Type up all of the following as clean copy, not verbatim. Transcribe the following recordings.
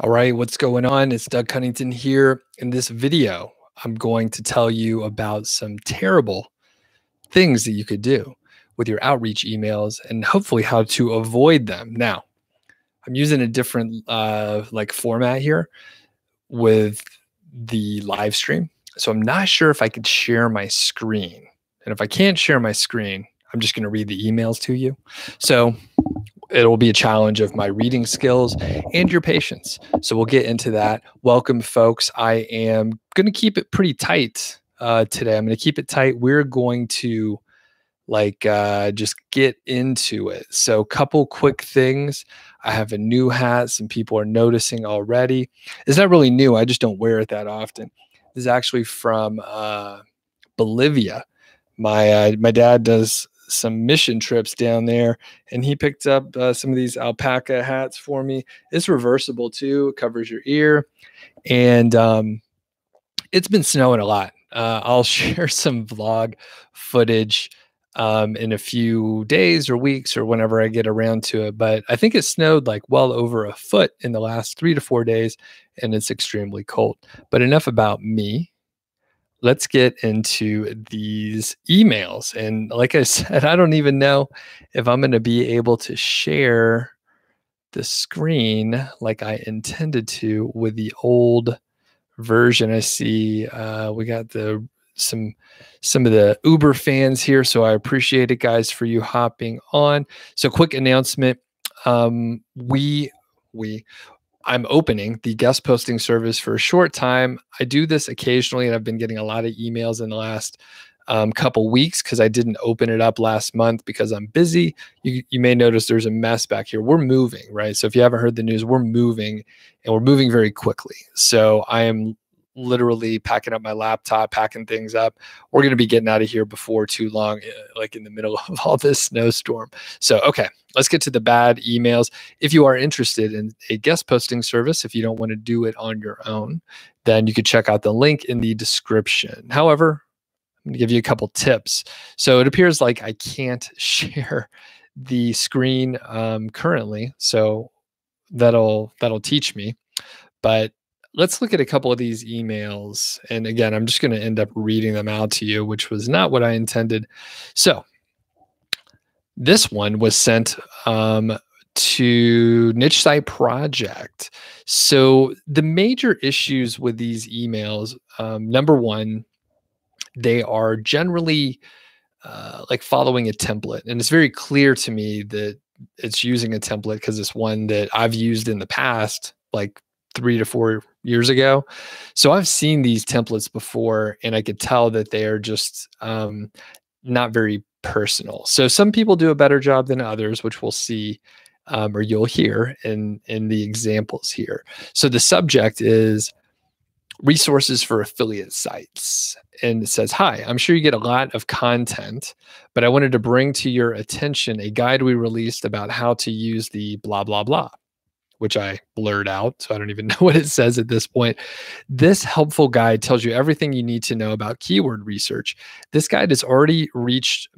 All right, what's going on? It's Doug Cunnington here. In this video, I'm going to tell you about some terrible things that you could do with your outreach emails and hopefully how to avoid them. Now, I'm using a different format here with the live stream. So I'm not sure if I could share my screen. And if I can't share my screen, I'm just going to read the emails to you. So it'll be a challenge of my reading skills and your patience. So we'll get into that. Welcome, folks. I am going to keep it pretty tight today. I'm going to keep it tight. We're going to just get into it. So a couple quick things. I have a new hat. Some people are noticing already. It's not really new. I just don't wear it that often. This is actually from Bolivia. My dad does some mission trips down there, and he picked up some of these alpaca hats for me. It's reversible too. It covers your ear, and it's been snowing a lot. I'll share some vlog footage in a few days or weeks or whenever I get around to it. But I think it snowed like well over a foot in the last 3 to 4 days, and it's extremely cold. But enough about me. Let's get into these emails. And like I said, I don't even know if I'm going to be able to share the screen like I intended to with the old version. I see we got some of the Uber fans here, so I appreciate it, guys, for you hopping on. So quick announcement. I'm opening the guest posting service for a short time. I do this occasionally, and I've been getting a lot of emails in the last couple weeks because I didn't open it up last month because I'm busy. You may notice there's a mess back here. We're moving, right? So if you haven't heard the news, we're moving, and we're moving very quickly. So I am literally packing up my laptop, packing things up. We're going to be getting out of here before too long, like in the middle of all this snowstorm. So, okay, let's get to the bad emails. If you are interested in a guest posting service, if you don't want to do it on your own, then you could check out the link in the description. However, I'm going to give you a couple tips. So it appears like I can't share the screen currently. So that'll teach me. But let's look at a couple of these emails. And again, I'm just going to end up reading them out to you, which was not what I intended. So this one was sent to Niche Site Project. So the major issues with these emails, number one, they are generally like following a template. And it's very clear to me that it's using a template because it's one that I've used in the past, like 3 to 4 years ago. So I've seen these templates before, and I could tell that they are just not very personal. So some people do a better job than others, which we'll see or you'll hear in the examples here. So the subject is resources for affiliate sites. And it says, hi, I'm sure you get a lot of content, but I wanted to bring to your attention a guide we released about how to use the blah, blah, blah, which I blurred out. So I don't even know what it says at this point. This helpful guide tells you everything you need to know about keyword research. This guide has already reached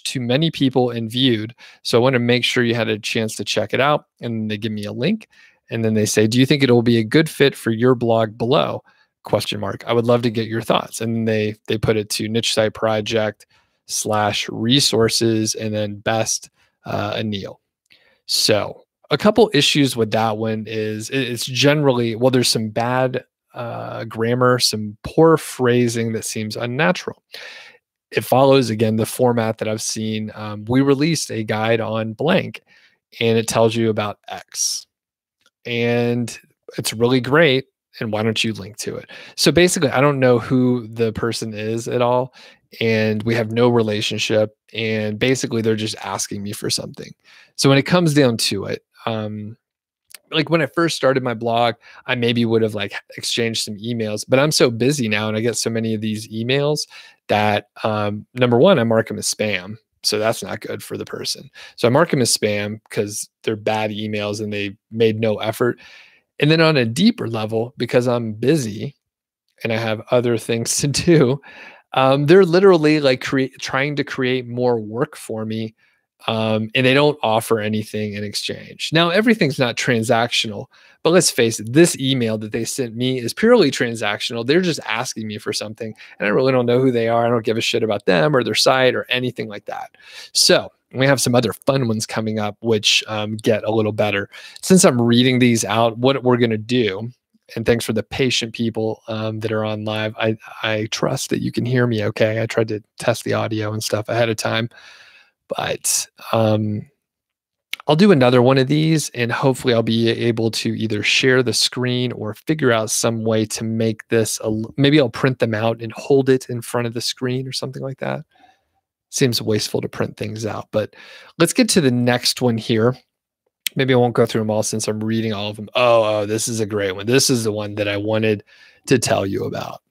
to many people and viewed. So I want to make sure you had a chance to check it out. And they give me a link. And then they say, do you think it will be a good fit for your blog below? Question mark. I would love to get your thoughts. And they put it to Niche Site Project /resources and then best Anil. So a couple issues with that one is it's generally, well, there's some bad grammar, some poor phrasing that seems unnatural. It follows, again, the format that I've seen. We released a guide on blank, and it tells you about X. And it's really great. And why don't you link to it? So basically, I don't know who the person is at all. And we have no relationship. And basically, they're just asking me for something. So when it comes down to it, like when I first started my blog, I maybe would have like exchanged some emails, but I'm so busy now and I get so many of these emails that number one, I mark them as spam. So that's not good for the person. So I mark them as spam because they're bad emails and they made no effort. And then on a deeper level, because I'm busy and I have other things to do, they're literally like trying to create more work for me and they don't offer anything in exchange. Now, everything's not transactional, but let's face it, this email that they sent me is purely transactional. They're just asking me for something, and I really don't know who they are. I don't give a shit about them or their site or anything like that. So we have some other fun ones coming up, which get a little better. Since I'm reading these out, what we're going to do, and thanks for the patient people that are on live. I trust that you can hear me okay. I tried to test the audio and stuff ahead of time. But I'll do another one of these, and hopefully I'll be able to either share the screen or figure out some way to make this, maybe I'll print them out and hold it in front of the screen or something like that. Seems wasteful to print things out, but let's get to the next one here. Maybe I won't go through them all since I'm reading all of them. Oh, this is a great one. This is the one that I wanted to tell you about.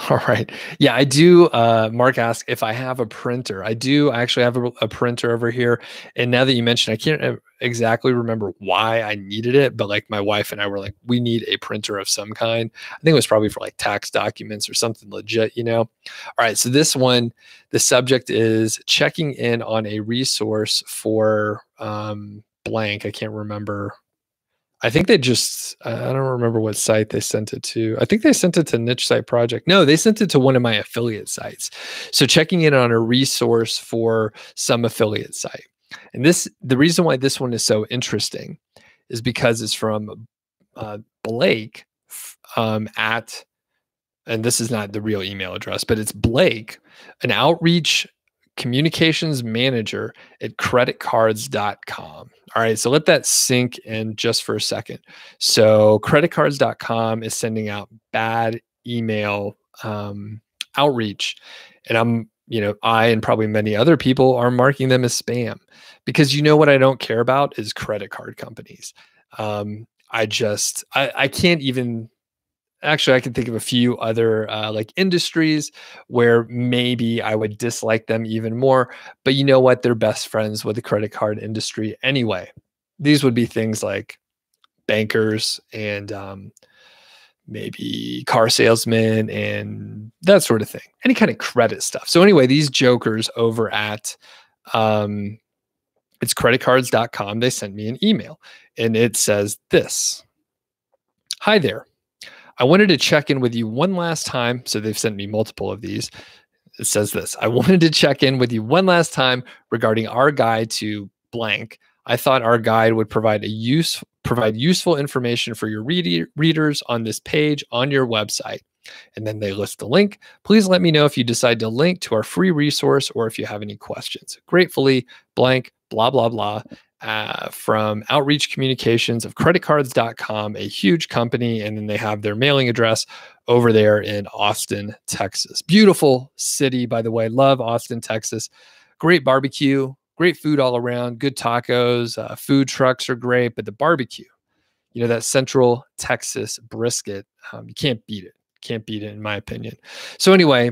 All right. Yeah, I do. Mark asked if I have a printer. I do. I actually have a printer over here. And now that you mentioned, I can't exactly remember why I needed it, but like my wife and I were like, we need a printer of some kind. I think it was probably for like tax documents or something legit, you know? All right. So this one, the subject is checking in on a resource for blank. I can't remember. I think they just, I don't remember what site they sent it to. I think they sent it to Niche Site Project. No, they sent it to one of my affiliate sites. So checking in on a resource for some affiliate site. And the reason why this one is so interesting is because it's from Blake at, and this is not the real email address, but it's Blake, an outreach communications manager at creditcards.com. All right, so let that sink in just for a second. So creditcards.com is sending out bad email outreach. And I and probably many other people are marking them as spam, because you know what I don't care about is credit card companies. I can't even. Actually, I can think of a few other like industries where maybe I would dislike them even more. But you know what? They're best friends with the credit card industry anyway. These would be things like bankers and maybe car salesmen and that sort of thing. Any kind of credit stuff. So anyway, these jokers over at it's creditcards.com, they sent me an email and it says this. Hi there. I wanted to check in with you one last time. So they've sent me multiple of these. It says this. I wanted to check in with you one last time regarding our guide to blank. I thought our guide would provide useful information for your readers on this page on your website. And then they list the link. Please let me know if you decide to link to our free resource or if you have any questions. Gratefully, blank, blah, blah, blah. From Outreach Communications of creditcards.com, a huge company. And then they have their mailing address over there in Austin, Texas. Beautiful city, by the way. Love Austin, Texas. Great barbecue, great food all around, good tacos. Food trucks are great, but the barbecue, that Central Texas brisket, you can't beat it. Can't beat it, in my opinion. So anyway,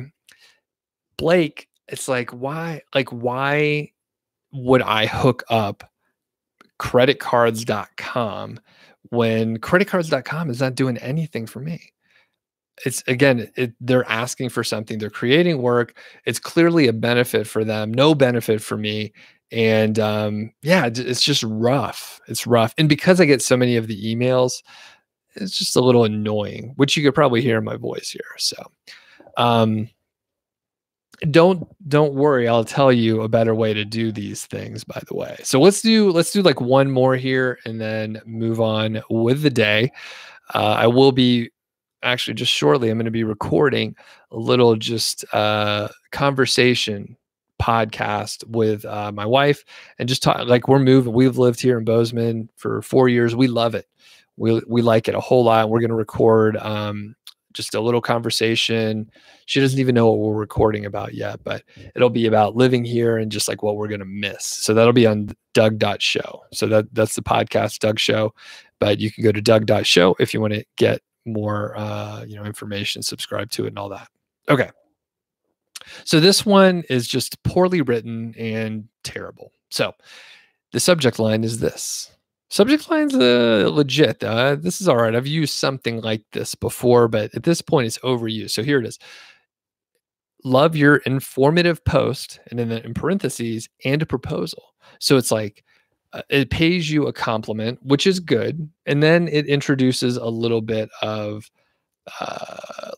Blake, it's like, why would I hook up creditcards.com when creditcards.com is not doing anything for me? It's again, they're asking for something. They're creating work. It's clearly a benefit for them, no benefit for me. And it's just rough. It's rough. And because I get so many of the emails, it's just a little annoying, which you could probably hear in my voice here. So don't worry, I'll tell you a better way to do these things, by the way. So let's do like one more here and then move on with the day. I will be actually just shortly, I'm going to be recording a little just conversation podcast with my wife and just talk, like we're moving. We've lived here in Bozeman for 4 years. We love it. We like it a whole lot. We're going to record just a little conversation. She doesn't even know what we're recording about yet, but it'll be about living here and just like what we're going to miss. So that'll be on Doug.show. So that's the podcast, Doug Show. But you can go to Doug.show if you want to get more information, subscribe to it and all that. Okay. So this one is just poorly written and terrible. So the subject line is this. Subject line's legit. This is all right. I've used something like this before, but at this point it's overused. So here it is. love your informative post, and then in parentheses, and a proposal. So it's like it pays you a compliment, which is good. And then it introduces a little bit of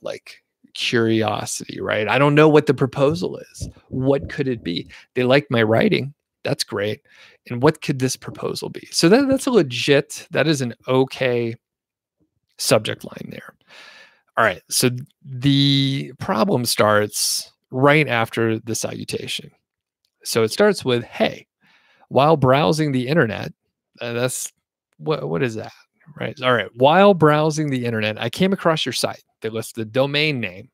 like curiosity, right? I don't know what the proposal is. What could it be? They like my writing. That's great. And what could this proposal be? So that's a legit, that is an okay subject line there. All right. So the problem starts right after the salutation. So it starts with, hey, while browsing the internet, that's what is that? Right. All right. While browsing the internet, I came across your site. They list the domain name.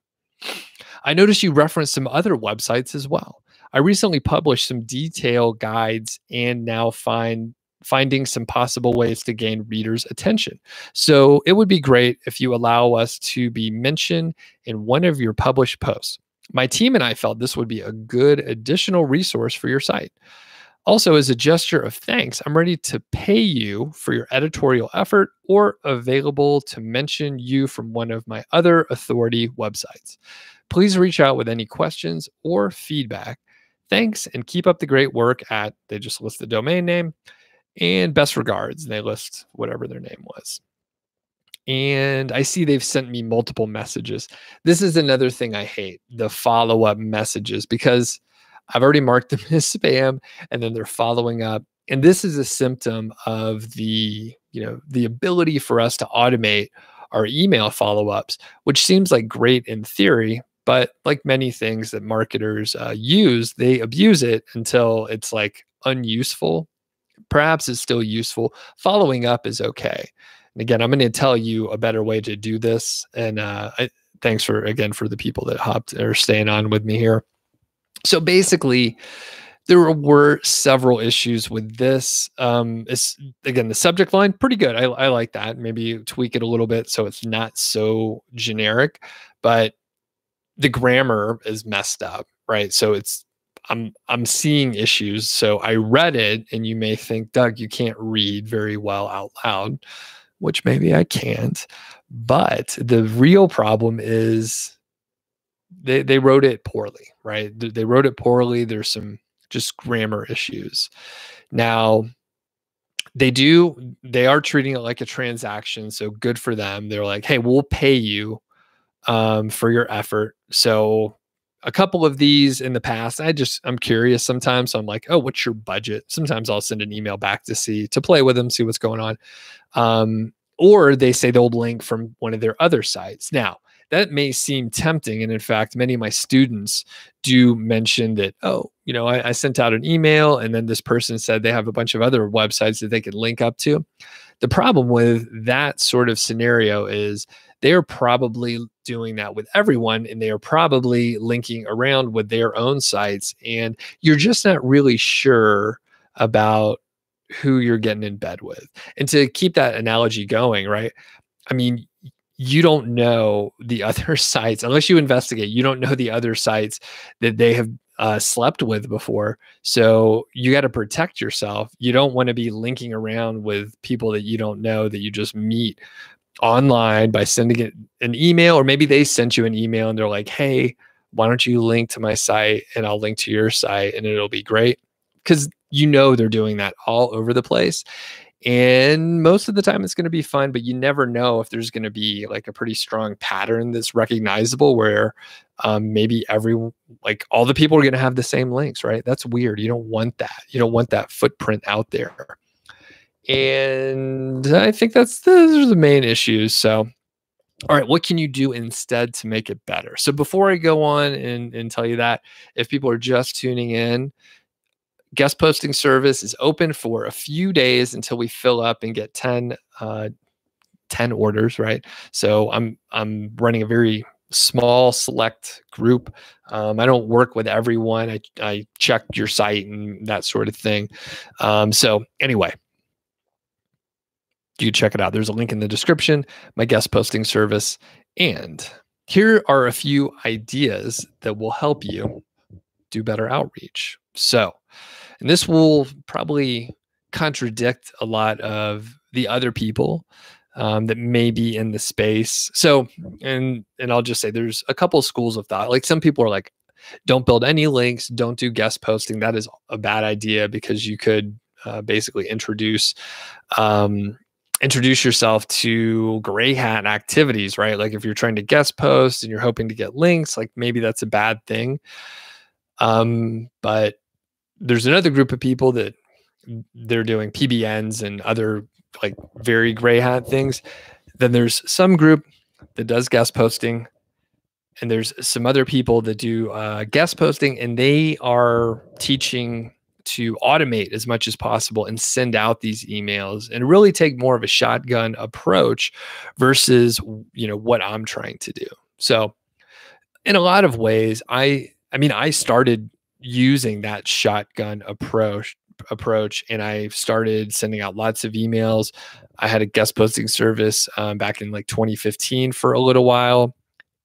I noticed you referenced some other websites as well. I recently published some detailed guides and now finding some possible ways to gain readers' attention. So it would be great if you allow us to be mentioned in one of your published posts. My team and I felt this would be a good additional resource for your site. Also, as a gesture of thanks, I'm ready to pay you for your editorial effort or available to mention you from one of my other authority websites. Please reach out with any questions or feedback. Thanks, and keep up the great work at, they just list the domain name, and best regards. And they list whatever their name was. And I see they've sent me multiple messages. This is another thing I hate, the follow-up messages, because I've already marked them as spam, and then they're following up. And this is a symptom of the ability for us to automate our email follow-ups, which seems like great in theory, but like many things that marketers use, they abuse it until it's like unuseful. Perhaps it's still useful. Following up is okay. And again, I'm going to tell you a better way to do this. And thanks for the people that hopped or staying on with me here. So basically, there were several issues with this. Again, the subject line, pretty good. I like that. Maybe tweak it a little bit so it's not so generic, but the grammar is messed up, right? So I'm seeing issues. So I read it, and you may think, Doug, you can't read very well out loud, which maybe I can't. But the real problem is they wrote it poorly, right? They wrote it poorly. There's some just grammar issues. Now, they are treating it like a transaction. So good for them. They're like, hey, we'll pay you for your effort. So a couple of these in the past, I'm curious sometimes. So I'm like, oh, what's your budget? Sometimes I'll send an email back to play with them, see what's going on. Or they say they'll link from one of their other sites. Now, that may seem tempting. And in fact, many of my students do mention that, oh, I sent out an email, and then this person said they have a bunch of other websites that they could link up to. The problem with that sort of scenario is they are probably doing that with everyone, and they are probably linking around with their own sites. And you're just not really sure about who you're getting in bed with. And to keep that analogy going, right? I mean, you don't know the other sites unless you investigate. You don't know the other sites that they have slept with before. So you got to protect yourself. You don't want to be linking around with people that you don't know, that you just meet online by sending it an email, or maybe they sent you an email and they're like, hey, why don't you link to my site and I'll link to your site and it'll be great. Because they're doing that all over the place. And most of the time it's going to be fun, but you never know if there's going to be like a pretty strong pattern that's recognizable where maybe all the people are going to have the same links, right? That's weird. You don't want that. You don't want that footprint out there. And I think those are the main issues. So, all right, what can you do instead to make it better? So before I go on and tell you that, if people are just tuning in, guest posting service is open for a few days until we fill up and get 10 orders, right? So I'm running a very small select group. I don't work with everyone. I check your site and that sort of thing. So anyway, you can check it out. There's a link in the description, my guest posting service. And here are a few ideas that will help you do better outreach. So, and this will probably contradict a lot of the other people that may be in the space. So, and I'll just say there's a couple of schools of thought. Like some people are like, Don't build any links. Don't do guest posting. That is a bad idea because you could basically um, introduce yourself to gray hat activities, right? Like if you're trying to guest post and you're hoping to get links, like maybe that's a bad thing. But there's another group of people that they're doing PBNs and other like very gray hat things. Then there's some group that does guest posting, and there's some other people that do guest posting, and they are teaching to automate as much as possible and send out these emails and really take more of a shotgun approach versus, what I'm trying to do. So in a lot of ways, I started using that shotgun approach, and I started sending out lots of emails. I had a guest posting service back in like 2015 for a little while,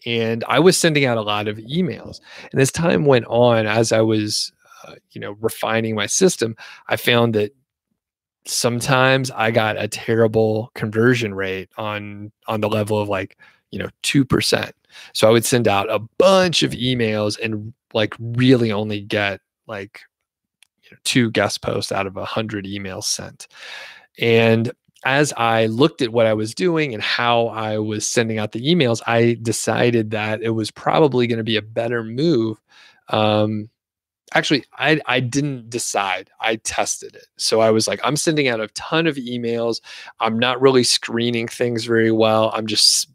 and I was sending out a lot of emails. And as time went on, as I was refining my system, I found that sometimes I got a terrible conversion rate on the level of like 2%. So I would send out a bunch of emails and like really only get like 2 guest posts out of 100 emails sent. And as I looked at what I was doing and how I was sending out the emails, I decided that it was probably going to be a better move. Actually, I didn't decide. I tested it. So I was like, I'm sending out a ton of emails. I'm not really screening things very well. I'm just,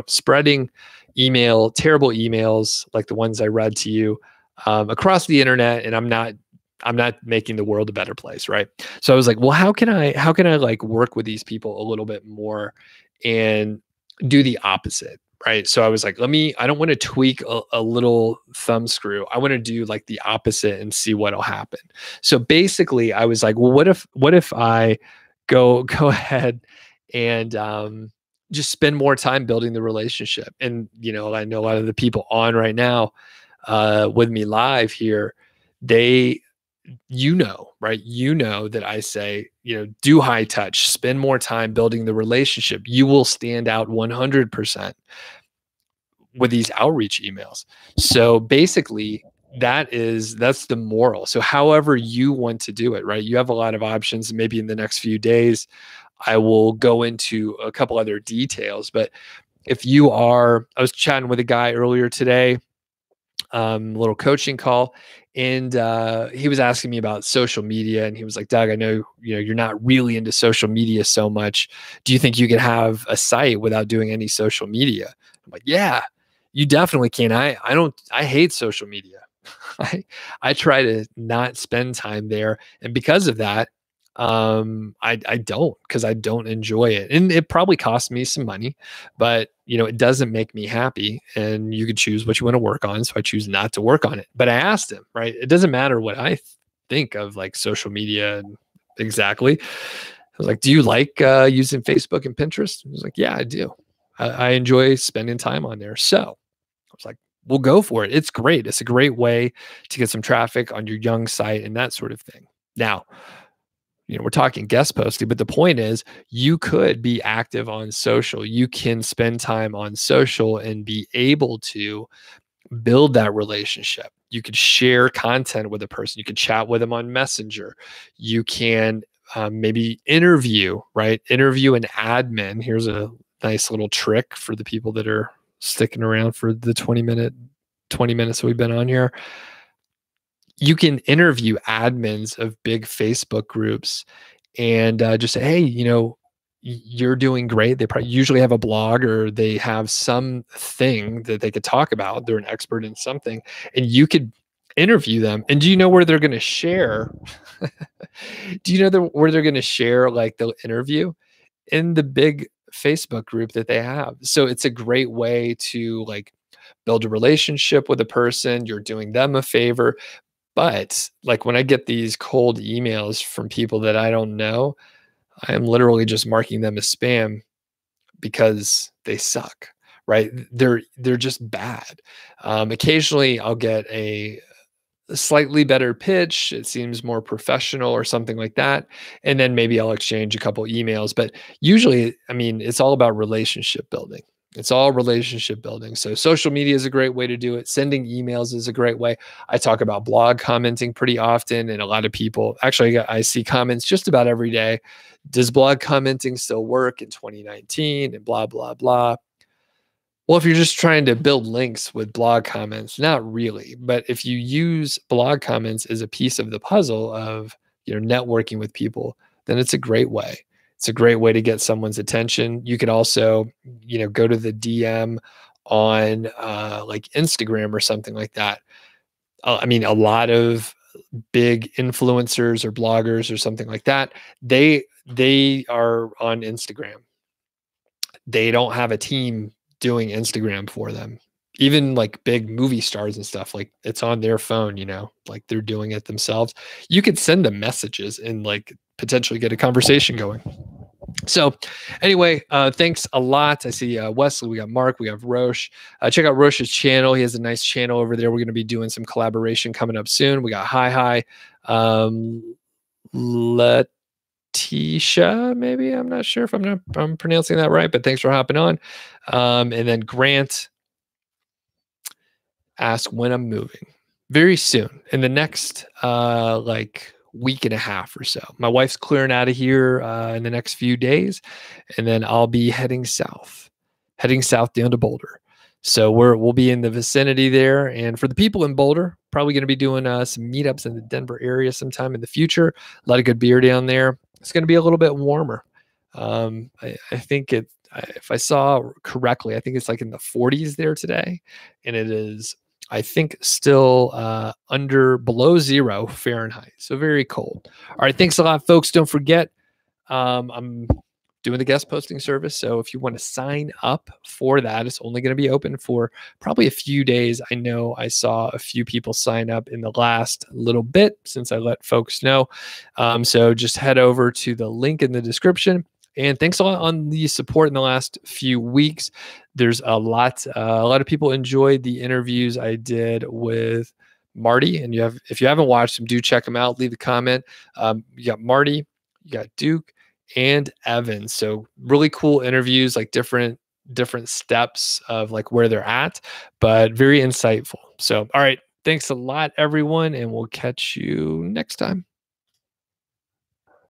spreading terrible emails like the ones I read to you across the internet, and I'm not making the world a better place, right? So I was like, well, how can I like work with these people a little bit more and do the opposite, right? So I was like, I don't want to tweak a little thumb screw. I want to do like the opposite and see what'll happen. So basically I was like, well, what if I go ahead and just spend more time building the relationship? And, I know a lot of the people on right now with me live here, they, right? That I say, do high touch, spend more time building the relationship. You will stand out 100% with these outreach emails. So basically that's the moral. So however you want to do it, right? You have a lot of options. Maybe in the next few days, I will go into a couple other details, but I was chatting with a guy earlier today, a little coaching call, and he was asking me about social media, and he was like, Doug, I know you're not really into social media so much. Do you think you could have a site without doing any social media? I'm like, yeah, you definitely can. I hate social media. I try to not spend time there, and because of that, I don't, because I don't enjoy it, and it probably costs me some money, but it doesn't make me happy. And you could choose what you want to work on. So I choose not to work on it. But I asked him, right? It doesn't matter what I think of like social media exactly. I was like, do you like using Facebook and Pinterest? He was like, yeah, I do. I enjoy spending time on there. So I was like, well, go for it. It's great. It's a great way to get some traffic on your young site and that sort of thing. Now, we're talking guest posting, but the point is you could be active on social. You can spend time on social and be able to build that relationship. You could share content with a person. You could chat with them on Messenger. You can maybe interview, right? Interview an admin. Here's a nice little trick for the people that are sticking around for the 20 minutes we've been on here. You can interview admins of big Facebook groups and just say, hey, you're doing great. They probably usually have a blog or they have something that they could talk about. They're an expert in something, and you could interview them. And do you know where they're going to share? Do you know where they're going to share like the interview? In the big Facebook group that they have. So it's a great way to like build a relationship with a person. You're doing them a favor. But like when I get these cold emails from people that I don't know, I am literally just marking them as spam because they suck, right? They're just bad. Occasionally I'll get a slightly better pitch. It seems more professional or something like that. And then maybe I'll exchange a couple emails. But usually, it's all about relationship building. It's all relationship building. So social media is a great way to do it. Sending emails is a great way. I talk about blog commenting pretty often, and a lot of people actually, I see comments just about every day. Does blog commenting still work in 2019? And blah, blah, blah. Well, if you're just trying to build links with blog comments, not really. But if you use blog comments as a piece of the puzzle of, networking with people, then it's a great way. It's a great way to get someone's attention. You could also, go to the DM on like Instagram or something like that. I mean, a lot of big influencers or bloggers or something like that, they are on Instagram. They don't have a team doing Instagram for them. Even like big movie stars and stuff, like it's on their phone, like they're doing it themselves. You could send them messages and like potentially get a conversation going. So anyway, thanks a lot. I see Wesley, we got Mark, we have Roche. Check out Roche's channel. He has a nice channel over there. We're going to be doing some collaboration coming up soon. We got Hi, Tisha, maybe. I'm not sure if I'm pronouncing that right, but thanks for hopping on. And then Grant asked when I'm moving. Very soon, in the next like week and a half or so. My wife's clearing out of here in the next few days, and then I'll be heading south down to Boulder. So we'll be in the vicinity there. And for the people in Boulder, probably going to be doing some meetups in the Denver area sometime in the future. A lot of good beer down there. It's going to be a little bit warmer. I think if I saw correctly, I think it's like in the 40s there today. And it is, I think, still below 0 Fahrenheit. So very cold. All right. Thanks a lot, folks. Don't forget, I'm doing the guest posting service. So if you want to sign up for that, it's only going to be open for probably a few days. I know I saw a few people sign up in the last little bit since I let folks know. So just head over to the link in the description. And thanks a lot on the support in the last few weeks. There's a lot of people enjoyed the interviews I did with Marty. And if you haven't watched them, do check them out. Leave a comment. You got Marty, you got Duke, and Evan. So really cool interviews, like different steps of like where they're at, but very insightful. So, all right. Thanks a lot, everyone. And we'll catch you next time.